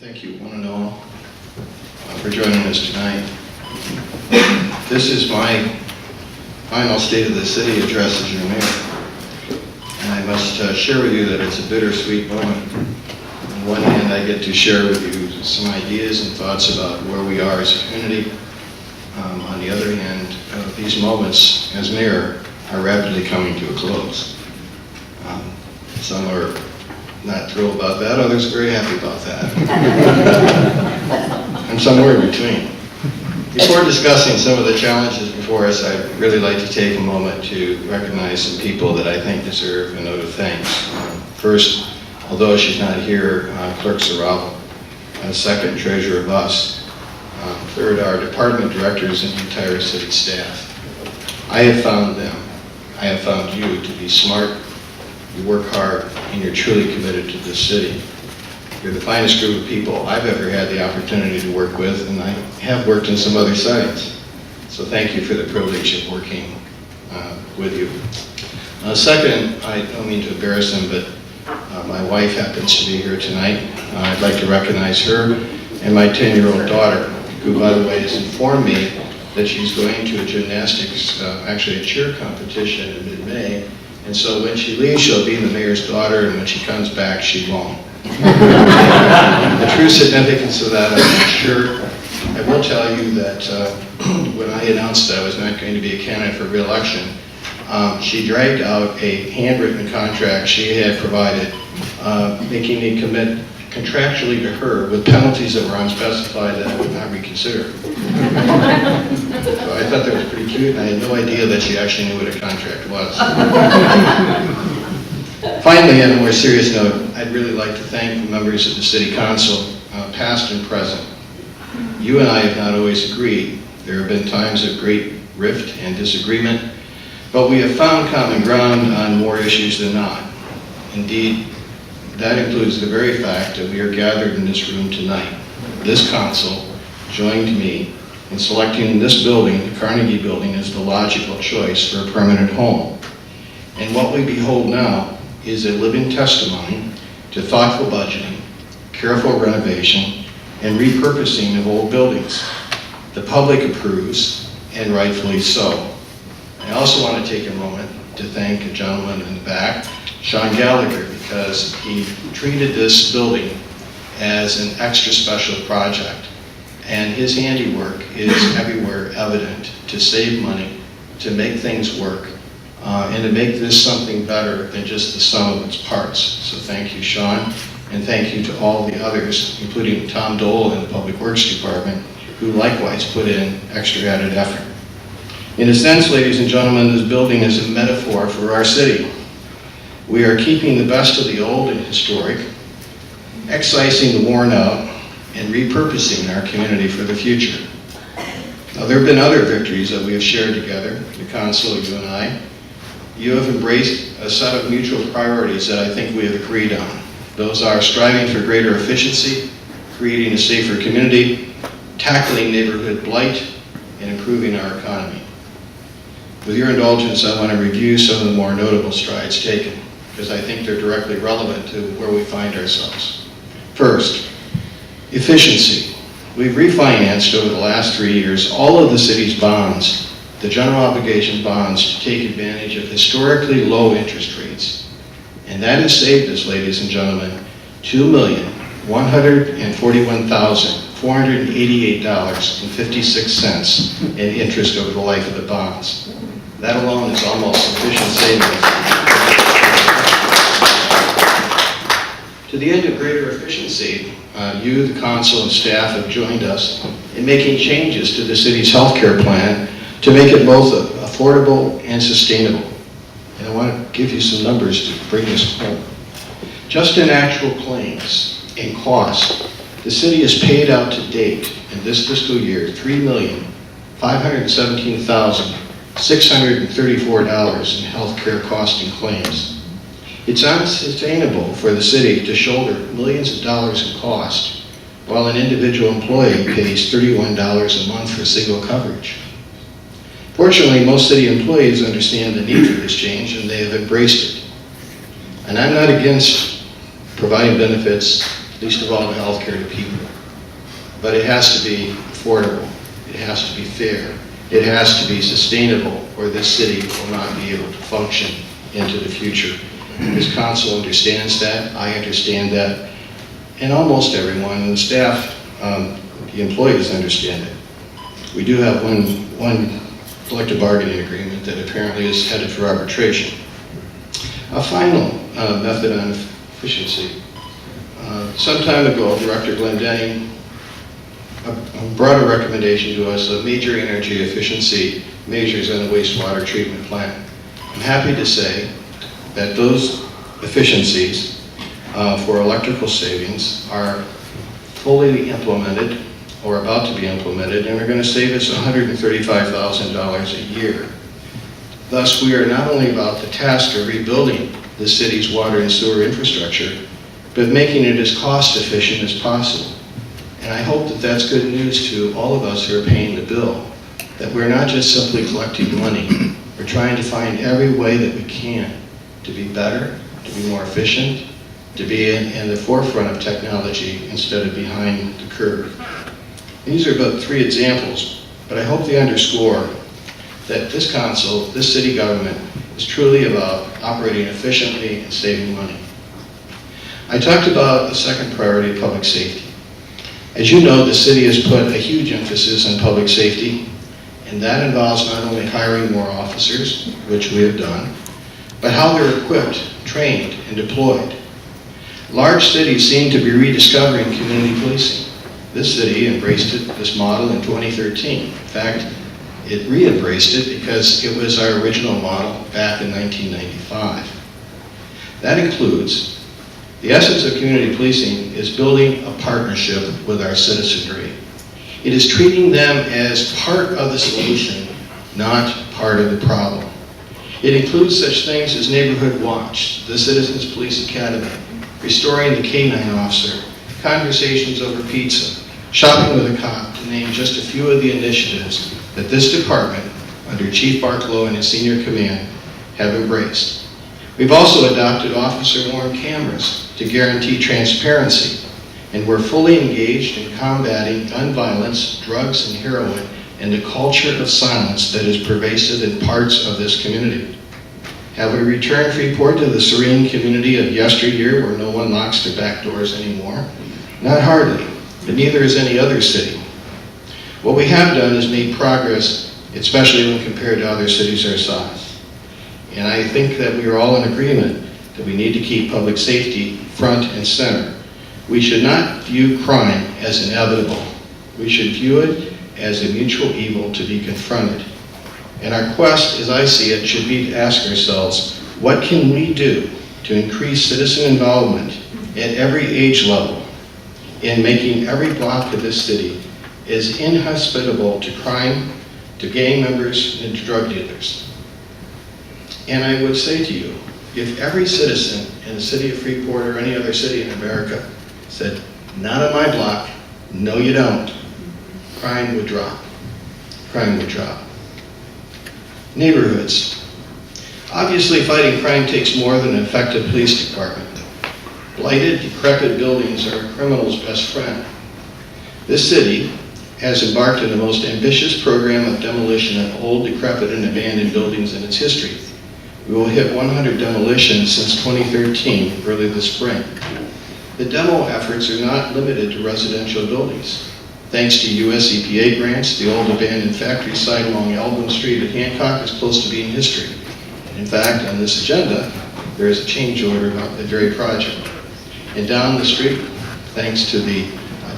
Thank you, one and all, for joining us tonight. This is my final State of the City address as your mayor. And I must share with you that it's a bittersweet moment. On one hand, I get to share with you some ideas and thoughts about where we are as a community. On the other hand, these moments as mayor are rapidly coming to a close. Some are not thrilled about that, others are very happy about that. And somewhere in between. Before discussing some of the challenges before us, I'd really like to take a moment to recognize some people that I think deserve a note of thanks. First, although she's not here, Clerk Sarava. Second, Treasurer Buss. Third, our department directors and the entire city staff. I have found them, I have found you to be smart, you work hard, and you're truly committed to this city. You're the finest group of people I've ever had the opportunity to work with, and I have worked in some other sites. So thank you for the privilege of working with you. Second, I don't mean to embarrass him, but my wife happens to be here tonight. I'd like to recognize her and my 10-year-old daughter, who, by the way, has informed me that she's going to a gymnastics, actually a cheer competition in mid-May. And so when she leaves, she'll be the mayor's daughter, and when she comes back, she won't. The true significance of that, I'm not sure. I will tell you that when I announced that I was not going to be a candidate for re-election, she dragged out a handwritten contract she had provided, making me commit contractually to her with penalties that were unspecified that I would not reconsider. So I thought that was pretty cute, and I had no idea that she actually knew what a contract was. Finally, on a more serious note, I'd really like to thank the members of the City Council, past and present. You and I have not always agreed. There have been times of great rift and disagreement, but we have found common ground on more issues than not. Indeed, that includes the very fact that we are gathered in this room tonight. This council joined me in selecting this building, the Carnegie Building, as the logical choice for a permanent home. And what we behold now is a living testimony to thoughtful budgeting, careful renovation, and repurposing of old buildings. The public approves, and rightfully so. I also want to take a moment to thank a gentleman in the back, Sean Gallagher, because he treated this building as an extra special project. And his handiwork is everywhere evident to save money, to make things work, and to make this something better than just the sum of its parts. So thank you, Sean, and thank you to all the others, including Tom Dole in the Public Works Department, who likewise put in extra added effort. In a sense, ladies and gentlemen, this building is a metaphor for our city. We are keeping the best of the old and historic, excising the worn out, and repurposing our community for the future. Now, there have been other victories that we have shared together, the council, you and I. You have embraced a set of mutual priorities that I think we have agreed on. Those are striving for greater efficiency, creating a safer community, tackling neighborhood blight, and improving our economy. With your indulgence, I want to review some of the more notable strides taken, because I think they're directly relevant to where we find ourselves. First, efficiency. We've refinanced over the last 3 years all of the city's bonds, the general obligation bonds, to take advantage of historically low interest rates. And that has saved us, ladies and gentlemen, $2,141,488.56 in interest over the life of the bonds. That alone is almost sufficient savings. To the end of greater efficiency, you, the council, and staff have joined us in making changes to the city's healthcare plan to make it both affordable and sustainable. And I want to give you some numbers to bring this home. Just in actual claims and cost, the city has paid out to date in this fiscal year $3,517,634 in healthcare cost and claims. It's unsustainable for the city to shoulder millions of dollars in cost while an individual employee pays $31 a month for single coverage. Fortunately, most city employees understand the need for this change, and they have embraced it. And I'm not against providing benefits least of all the healthcare to people. But it has to be affordable, it has to be fair, it has to be sustainable, or this city will not be able to function into the future. This council understands that, I understand that, and almost everyone in the staff, the employees understand it. We do have one collective bargaining agreement that apparently is headed for arbitration. A final method on efficiency. Some time ago, Director Glendenning brought a recommendation to us of major energy efficiency measures on the wastewater treatment plant. I'm happy to say that those efficiencies for electrical savings are fully implemented or about to be implemented, and are going to save us $135,000 a year. Thus, we are not only about the task of rebuilding the city's water and sewer infrastructure, but making it as cost efficient as possible. And I hope that that's good news to all of us who are paying the bill, that we're not just simply collecting money, we're trying to find every way that we can to be better, to be more efficient, to be in the forefront of technology instead of behind the curve. These are about 3 examples, but I hope they underscore that this council, this city government, is truly about operating efficiently and saving money. I talked about the second priority, public safety. As you know, the city has put a huge emphasis on public safety, and that involves not only hiring more officers, which we have done, but how they're equipped, trained, and deployed. Large cities seem to be rediscovering community policing. This city embraced this model in 2013. In fact, it re-embraced it because it was our original model back in 1995. That includes, the essence of community policing is building a partnership with our citizenry. It is treating them as part of the solution, not part of the problem. It includes such things as Neighborhood Watch, the Citizens Police Academy, restoring the K-9 officer, conversations over pizza, shopping with a cop, to name just a few of the initiatives that this department, under Chief Barklow and his senior command, have embraced. We've also adopted officer-worn cameras to guarantee transparency, and we're fully engaged in combating gun violence, drugs, and heroin, and the culture of silence that is pervasive in parts of this community. Have we returned Freeport to the serene community of yesteryear where no one locks their back doors anymore? Not hardly, but neither is any other city. What we have done is made progress, especially when compared to other cities our size. And I think that we are all in agreement that we need to keep public safety front and center. We should not view crime as inevitable. We should view it as a mutual evil to be confronted. And our quest, as I see it, should be to ask ourselves, what can we do to increase citizen involvement at every age level in making every block of this city as inhospitable to crime, to gang members, and to drug dealers? And I would say to you, if every citizen in the city of Freeport or any other city in America said, not on my block, no you don't, crime would drop. Crime would drop. Neighborhoods. Obviously, fighting crime takes more than an effective police department. Blighted, decrepit buildings are a criminal's best friend. This city has embarked on the most ambitious program of demolition of old, decrepit, and abandoned buildings in its history. We will hit 100 demolitions since 2013, early this spring. The demo efforts are not limited to residential buildings. Thanks to US EPA grants, the old abandoned factory site along Elbin Street at Hancock is close to being history. In fact, on this agenda, there is a change order about the very project. And down the street, thanks to the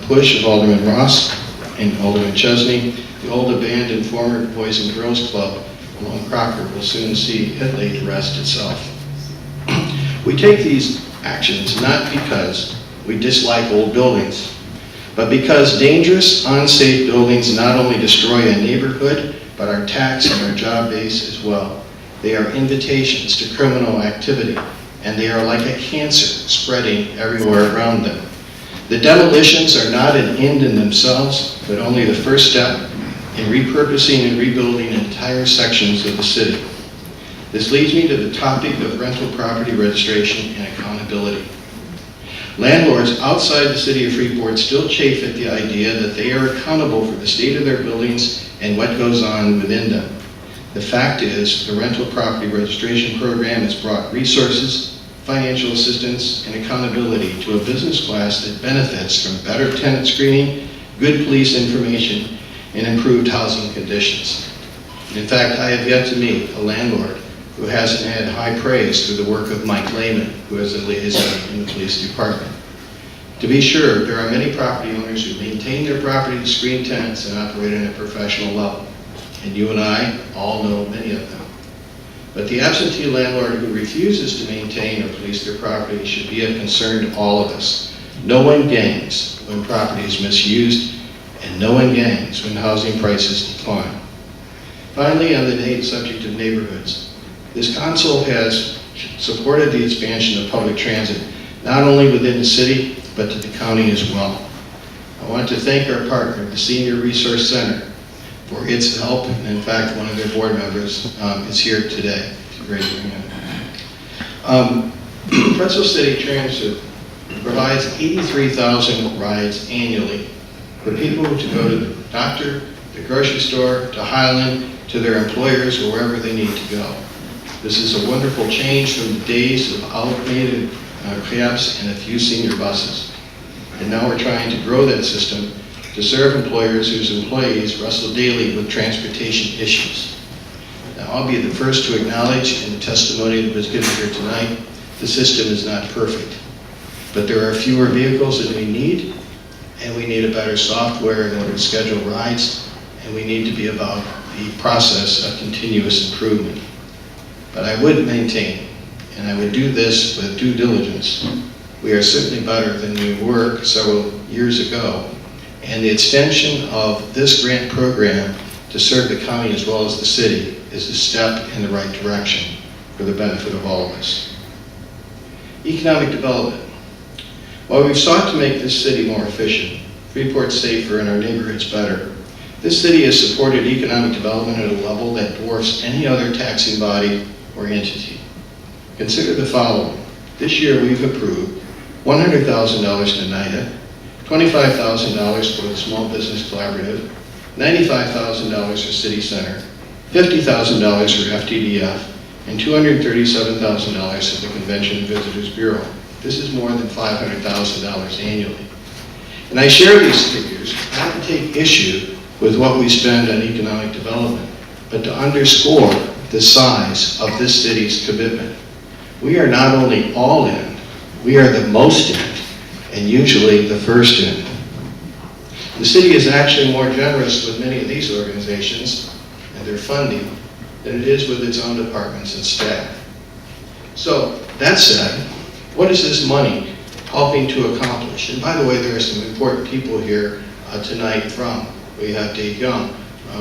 push of Alderman Ross and Alderman Chesney, the old abandoned former Boys and Girls Club along Crocker will soon see it laid to rest itself. We take these actions not because we dislike old buildings, but because dangerous, unsafe buildings not only destroy a neighborhood, but our tax and our job base as well. They are invitations to criminal activity, and they are like a cancer spreading everywhere around them. The demolitions are not an end in themselves, but only the first step in repurposing and rebuilding entire sections of the city. This leads me to the topic of rental property registration and accountability. Landlords outside the city of Freeport still chafe at the idea that they are accountable for the state of their buildings and what goes on within them. The fact is, the rental property registration program has brought resources, financial assistance, and accountability to a business class that benefits from better tenant screening, good police information, and improved housing conditions. In fact, I have yet to meet a landlord who hasn't had high praise through the work of Mike Lehman, who is a liaison in the police department. To be sure, there are many property owners who maintain their property to screen tenants and operate at a professional level, and you and I all know many of them. But the absentee landlord who refuses to maintain or police their property should be a concern to all of us. No one gangs when property is misused, and no one gangs when housing prices decline. Finally, on the subject of neighborhoods, this council has supported the expansion of public transit, not only within the city, but to the county as well. I want to thank our partner, the Senior Resource Center, for its help, and in fact, one of their board members is here today. Raise your hand. Pretzel City Transit provides 83,000 rides annually for people to go to the doctor, the grocery store, to Highland, to their employers, or wherever they need to go. This is a wonderful change from the days of automated cabs and a few senior buses. And now we're trying to grow that system to serve employers whose employees wrestle daily with transportation issues. Now, I'll be the first to acknowledge in the testimony that was given here tonight, the system is not perfect. But there are fewer vehicles than we need, and we need a better software in order to schedule rides, and we need to be about the process of continuous improvement. But I would maintain, and I would do this with due diligence, we are certainly better than we were several years ago, and the extension of this grant program to serve the county as well as the city is a step in the right direction for the benefit of all of us. Economic development. While we've sought to make this city more efficient, Freeport safer, and our neighborhoods better, this city has supported economic development at a level that dwarfs any other taxing body or entity. Consider the following. This year we've approved $100,000 to NIDA, $25,000 for the Small Business Collaborative, $95,000 for City Center, $50,000 for FTDF, and $237,000 for the Convention and Visitors Bureau. This is more than $500,000 annually. And I share these figures not to take issue with what we spend on economic development, but to underscore the size of this city's commitment. We are not only all in, we are the most in, and usually the first in. The city is actually more generous with many of these organizations and their funding than it is with its own departments and staff. So, that said, what is this money helping to accomplish? And by the way, there are some important people here tonight from. We have Dave Young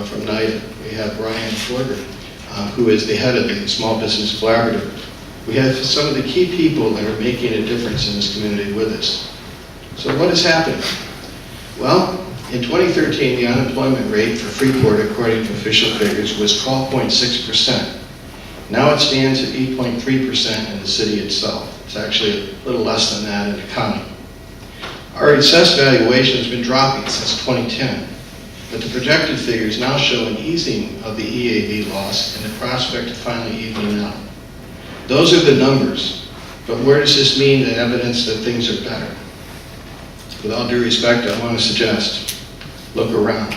from NIDA. We have Brian Forger, who is the head of the Small Business Collaborative. We have some of the key people that are making a difference in this community with us. So what is happening? Well, in 2013, the unemployment rate for Freeport, according to official figures, was 12.6%. Now it stands at 8.3% in the city itself. It's actually a little less than that in the county. Our assessed valuation has been dropping since 2010. But the projected figures now show an easing of the EAV loss and the prospect of finally evening out. Those are the numbers, but where does this mean that evidence that things are better? With all due respect, I want to suggest, look around.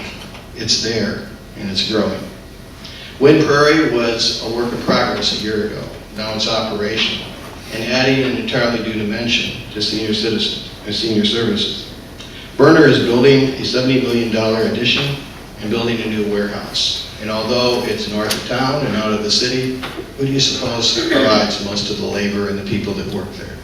It's there, and it's growing. Wind Prairie was a work in progress a year ago. Now it's operational, and adding an entirely new dimension to senior services. Berner is building a $70 million addition and building a new warehouse. And although it's north of town and out of the city, who do you suppose provides most of the labor and the people that work there?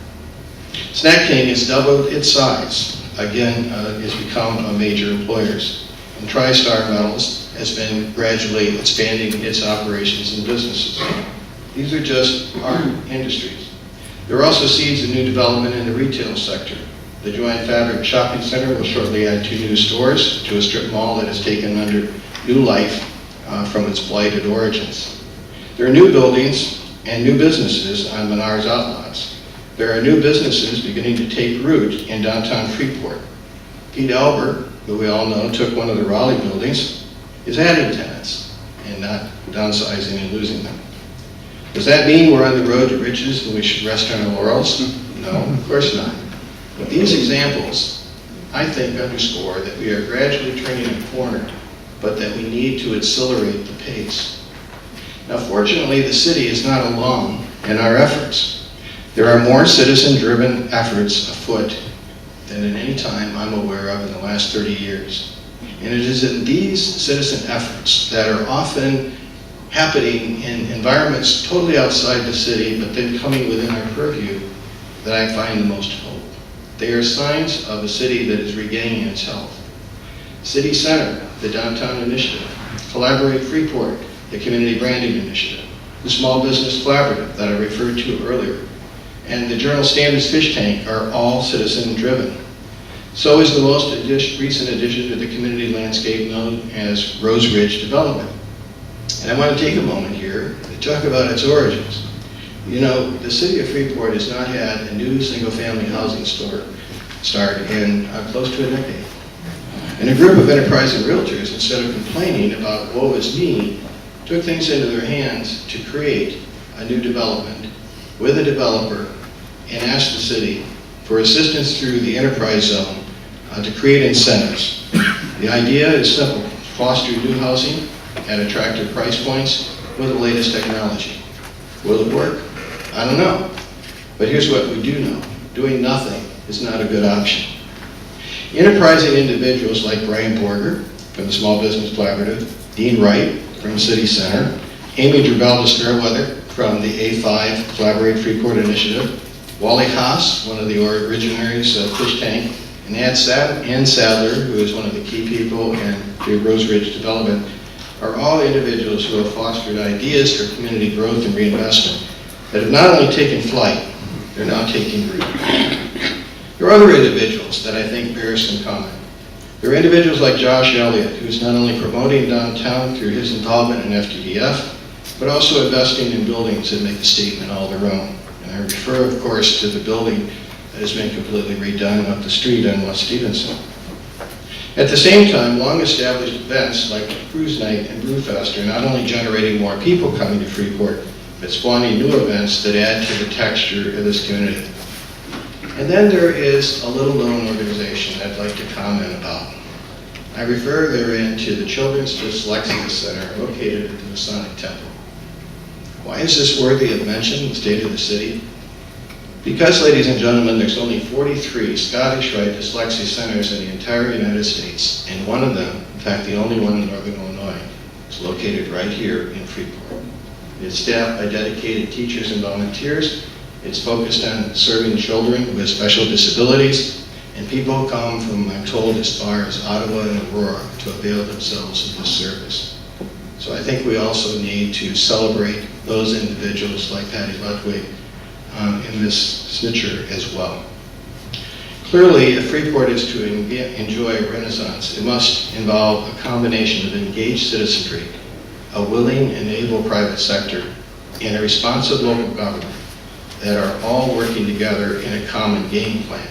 Snack King has doubled its size. Again, it's become a major employer. And TriStar Metals has been gradually expanding its operations and businesses. These are just our industries. There are also seeds of new development in the retail sector. The Joanne Fabric Shopping Center will shortly add 2 new stores to a strip mall that has taken under new life from its blighted origins. There are new buildings and new businesses on Menards outlots. There are new businesses beginning to take root in downtown Freeport. Pete Albert, who we all know took one of the Raleigh buildings, is adding tenants and not downsizing and losing them. Does that mean we're on the road to riches and we should rest on our laurels? No, of course not. But these examples, I think, underscore that we are gradually turning a corner, but that we need to accelerate the pace. Now, fortunately, the city is not alone in our efforts. There are more citizen-driven efforts afoot than at any time I'm aware of in the last 30 years. And it is in these citizen efforts that are often happening in environments totally outside the city, but then coming within our purview, that I find the most hope. They are signs of a city that is regaining its health. City Center, the Downtown Initiative, Collaborate Freeport, the Community Branding Initiative, the Small Business Collaborative that I referred to earlier, and the Journal Standards Fish Tank are all citizen-driven. So is the most recent addition to the community landscape known as Rose Ridge Development. And I want to take a moment here to talk about its origins. You know, the city of Freeport has not had a new single-family housing start in close to a decade. And a group of enterprising realtors, instead of complaining about woe is me, took things into their hands to create a new development with a developer and asked the city for assistance through the enterprise zone to create incentives. The idea is simple: foster new housing at attractive price points with the latest technology. Will it work? I don't know. But here's what we do know: doing nothing is not a good option. Enterprising individuals like Brian Borger from the Small Business Collaborative, Dean Wright from City Center, Amy Drabaldis Fairweather from the A5 Collaborate Freeport Initiative, Wally Haas, one of the originaries of Fish Tank, and Ann Sadler, who is one of the key people in the Rose Ridge Development, are all individuals who have fostered ideas for community growth and reinvestment that have not only taken flight, they're now taking root. There are other individuals that I think bear some comment. There are individuals like Josh Elliott, who's not only promoting downtown through his involvement in FDDF, but also investing in buildings that make a statement all their own. And I refer, of course, to the building that has been completely redone up the street on West Stevenson. At the same time, long-established events like Cruise Night and Brewfest are not only generating more people coming to Freeport, but spawning new events that add to the texture of this community. And then there is a little-known organization I'd like to comment about. I refer therein to the Children's Dyslexia Center located at the Masonic Temple. Why is this worthy of mention in the state of the city? Because, ladies and gentlemen, there's only 43 Scottish Rite dyslexia centers in the entire United States, and one of them, in fact the only one in Northern Illinois, is located right here in Freeport. It's staffed by dedicated teachers and volunteers. It's focused on serving children with special disabilities, and people come from, I'm told, as far as Ottawa and Aurora to avail themselves of this service. So I think we also need to celebrate those individuals like Patty Ludwig in this snitcher as well. Clearly, if Freeport is to enjoy a renaissance, it must involve a combination of engaged citizenry, a willing and able private sector, and a responsive local government that are all working together in a common game plan.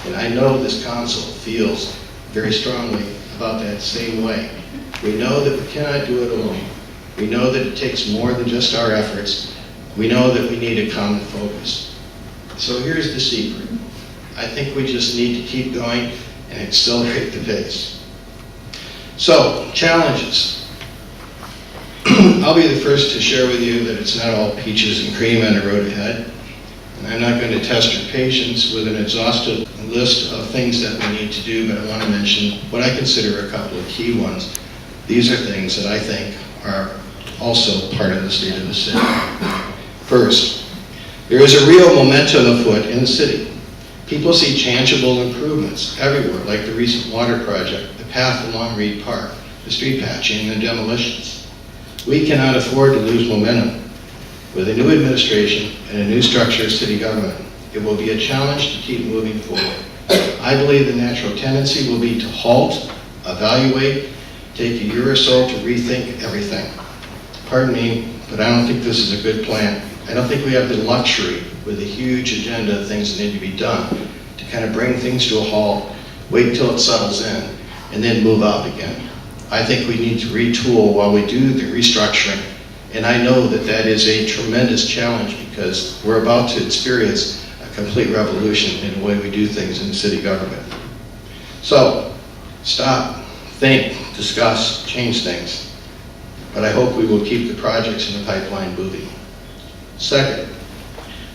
And I know this council feels very strongly about that same way. We know that we cannot do it alone. We know that it takes more than just our efforts. We know that we need a common focus. So here's the secret. I think we just need to keep going and accelerate the pace. So, challenges. I'll be the first to share with you that it's not all peaches and cream on the road ahead. And I'm not going to test your patience with an exhaustive list of things that we need to do, but I want to mention what I consider a couple of key ones. These are things that I think are also part of the state of the city. First, there is a real momentum afoot in the city. People see tangible improvements everywhere, like the recent water project, the path along Reed Park, the street patching, and demolitions. We cannot afford to lose momentum. With a new administration and a new structure of city government, it will be a challenge to keep moving forward. I believe the natural tendency will be to halt, evaluate, take a year or so to rethink everything. Pardon me, but I don't think this is a good plan. I don't think we have the luxury with a huge agenda of things that need to be done to kind of bring things to a halt, wait till it settles in, and then move out again. I think we need to retool while we do the restructuring. And I know that that is a tremendous challenge because we're about to experience a complete revolution in the way we do things in the city government. So, stop, think, discuss, change things. But I hope we will keep the projects in the pipeline moving. Second,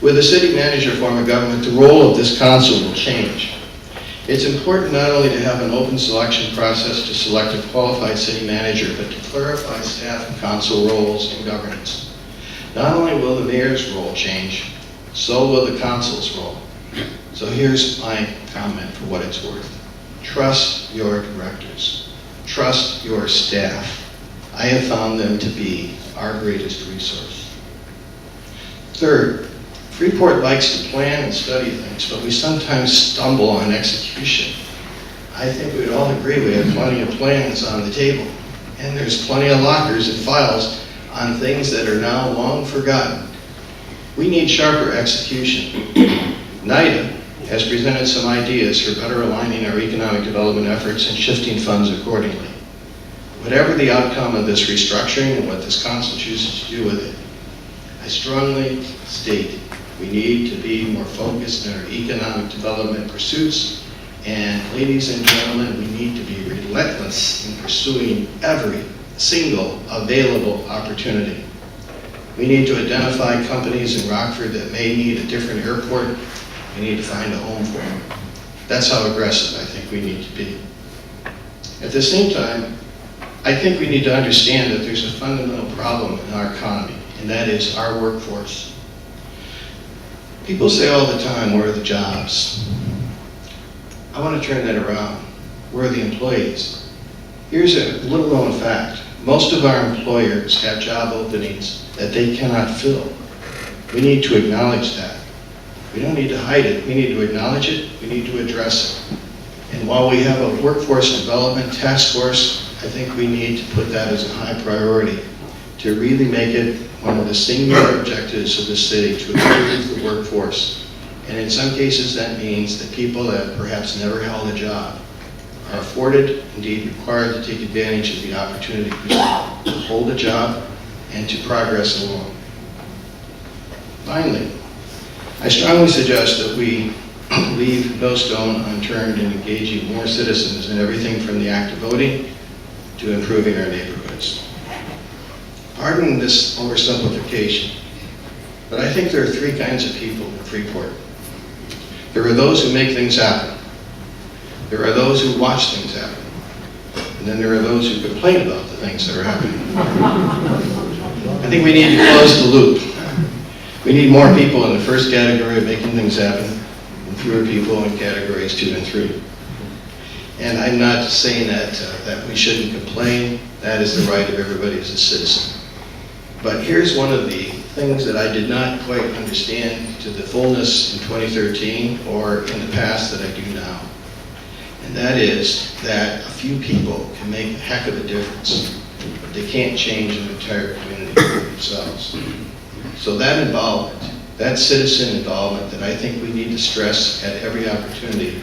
with a city manager form of government, the role of this council will change. It's important not only to have an open selection process to select a qualified city manager, but to clarify staff and council roles in governance. Not only will the mayor's role change, so will the council's role. So here's my comment for what it's worth. Trust your directors. Trust your staff. I have found them to be our greatest resource. Third, Freeport likes to plan and study things, but we sometimes stumble on execution. I think we'd all agree we have plenty of plans on the table, and there's plenty of lockers and files on things that are now long forgotten. We need sharper execution. NIDA has presented some ideas for better aligning our economic development efforts and shifting funds accordingly. Whatever the outcome of this restructuring and what this council chooses to do with it, I strongly state we need to be more focused in our economic development pursuits, and ladies and gentlemen, we need to be relentless in pursuing every single available opportunity. We need to identify companies in Rockford that may need a different airport. We need to find a home for them. That's how aggressive I think we need to be. At the same time, I think we need to understand that there's a fundamental problem in our economy, and that is our workforce. People say all the time, where are the jobs? I want to turn that around. Where are the employees? Here's a little known fact. Most of our employers have job openings that they cannot fill. We need to acknowledge that. We don't need to hide it. We need to acknowledge it. We need to address it. And while we have a workforce development task force, I think we need to put that as a high priority to really make it one of the singular objectives of the city to improve the workforce. And in some cases that means that people that perhaps never held a job are afforded, indeed required, to take advantage of the opportunity to hold a job and to progress along. Finally, I strongly suggest that we leave no stone unturned in engaging more citizens in everything from the act of voting to improving our neighborhoods. Pardon this oversimplification, but I think there are three kinds of people in Freeport. There are those who make things happen. There are those who watch things happen. And then there are those who complain about the things that are happening. I think we need to close the loop. We need more people in the first category of making things happen, and fewer people in categories 2 and 3. And I'm not saying that we shouldn't complain. That is the right of everybody as a citizen. But here's one of the things that I did not quite understand to the fullness in 2013 or in the past that I do now. And that is that a few people can make a heck of a difference, but they can't change an entire community themselves. So that involvement, that citizen involvement that I think we need to stress at every opportunity,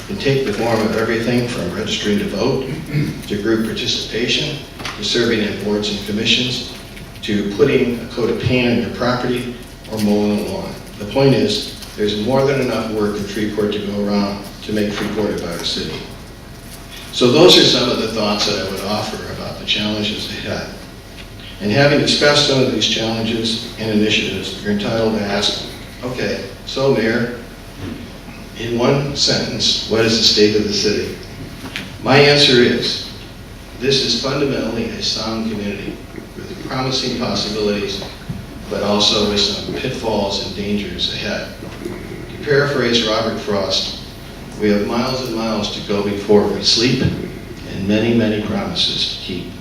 can take the form of everything from registering to vote, to group participation, to serving in boards and commissions, to putting a coat of paint on your property or mowing the lawn. The point is, there's more than enough work in Freeport to go around to make Freeport a better city. So those are some of the thoughts that I would offer about the challenges ahead. And having discussed some of these challenges and initiatives, you're entitled to ask, okay, so Mayor, in one sentence, what is the state of the city? My answer is, this is fundamentally a sound community with promising possibilities, but also with some pitfalls and dangers ahead. To paraphrase Robert Frost, we have miles and miles to go before we sleep, and many, many promises to keep.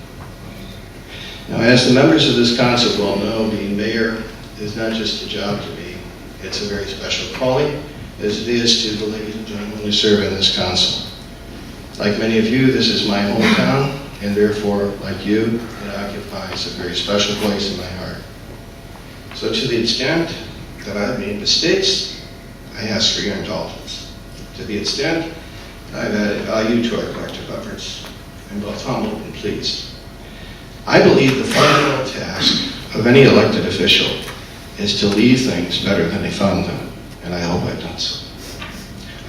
Now, as the members of this council well know, being mayor is not just a job to me, it's a very special calling, as it is to the ladies and gentlemen who serve in this council. Like many of you, this is my hometown, and therefore, like you, it occupies a very special place in my heart. So to the extent that I have made mistakes, I ask for your indulgence. To the extent I've added value to our collective efforts, I'm both humbled and pleased. I believe the fundamental task of any elected official is to leave things better than they found them, and I hope I've done so.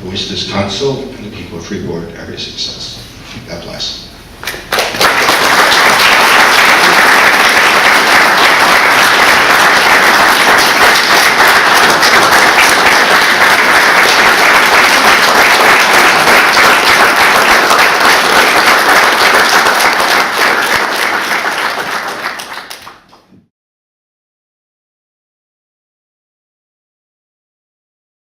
I wish this council and the people of Freeport every success. God bless.